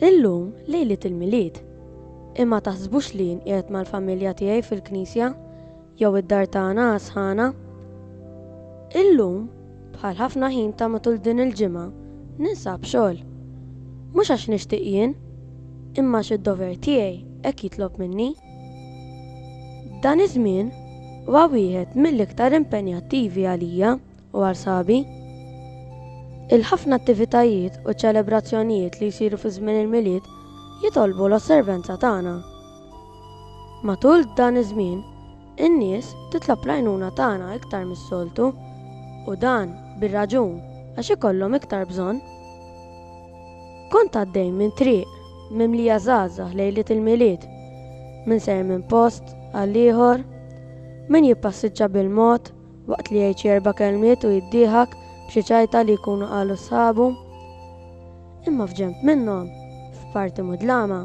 Illum lejlet il-milied. Imma taħsbux li nqiegħed mal-familja tiegħi fil-Knisja jew id-dar tagħna sħana. Illum bħal ħafna ħin ta' matul din il-ġimgħa ninsab xogħol. Mhux għax nixtieq jien, imma x'id-dover tiegħi hekk jitlob minni. Dan iż-żmien huwa wieħed mill-iktar impenjattivi għalija u għal sabi. Il-ħafna attivitajiet u ċelebrazzjonijiet li jsiru fi żmien il-milied jitolbu l-osservenza tagħna. Matul dan iż-żmien, in-nies titlob l-għajnuna tagħna iktar mis-soltu u dan bir-raġun għax ikollhom iktar bżonn. Kont għaddej minn triq mimlija żgħażagħ lejliet il-milied, min ser minn post għal ieħor, min jippassiġġa bil-mod waqt li jgħid erba' kelmiet u jiddieħak b'xi ċajta li jkunu qalu sħabu. Imma f'ġenb minnhom, f'parti mudlama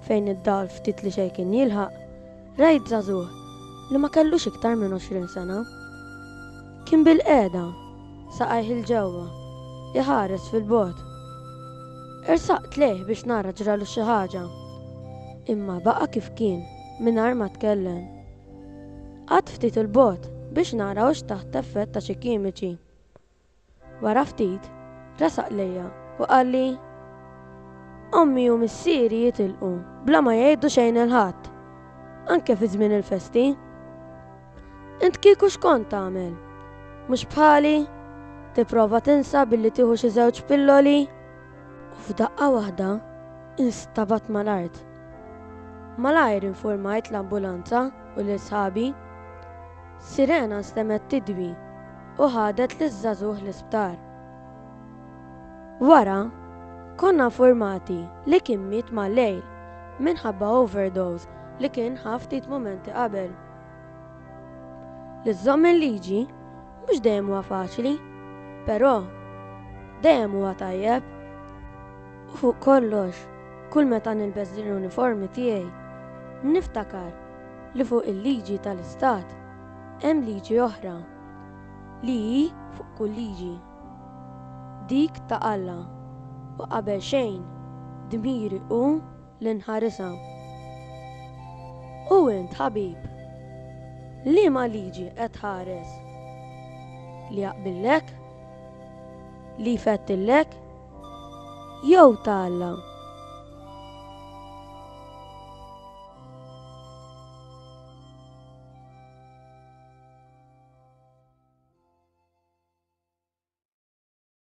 fejn id-dawl ftit li xejn kien jilħaq, rajt żagħżugħ li ma kellux iktar minn 20 sena. Kien bil-qiegħda, saqajh il-ġewwa, iħares fil-bogħod. Irsaqt lejh biex nara ġralu xi ħaġa, imma baqa' kif kien mingħajr ma tkellem. Qatt ftit il-bogħod biex nara hux taħt effett ta' xi kimiċi. Wara ftit resaq lejja u qal li ommi u missieri jitilqu bla ma jgħidu xejn il-ħadd, anke fi żmien il-festi. Int kieku x'kont tagħmel? Mhux bħali tipprova tinsa billi tieħu xi żewġ pilloli? U f'daqqa waħda instabat mal-art. Malajr infurmajt l-ambulanza u lil sħabi. Sirena stemet tidwi u ħadet liż-żagħżugħ l-isptar. Wara konna informati li kien miet mal-lejl minħabba overdose li kien ħaf ftit mumenti qabel. Li żomm il-liġi mhux dejjem huwa faċli, però dejjem huwa tajjeb. U fuq kollox, kull meta nilbes din l-uniformi tiegħi niftakar li fuq il-liġi tal-istat hemm liġi oħra li hi fuq kull liġi. Dik ta' Alla u qabel xejn dmiri hu li nħarisha. U int ħabib, liema liġi qed ħares? Li jaqbillek? Li jfettillek? Jew ta' Alla?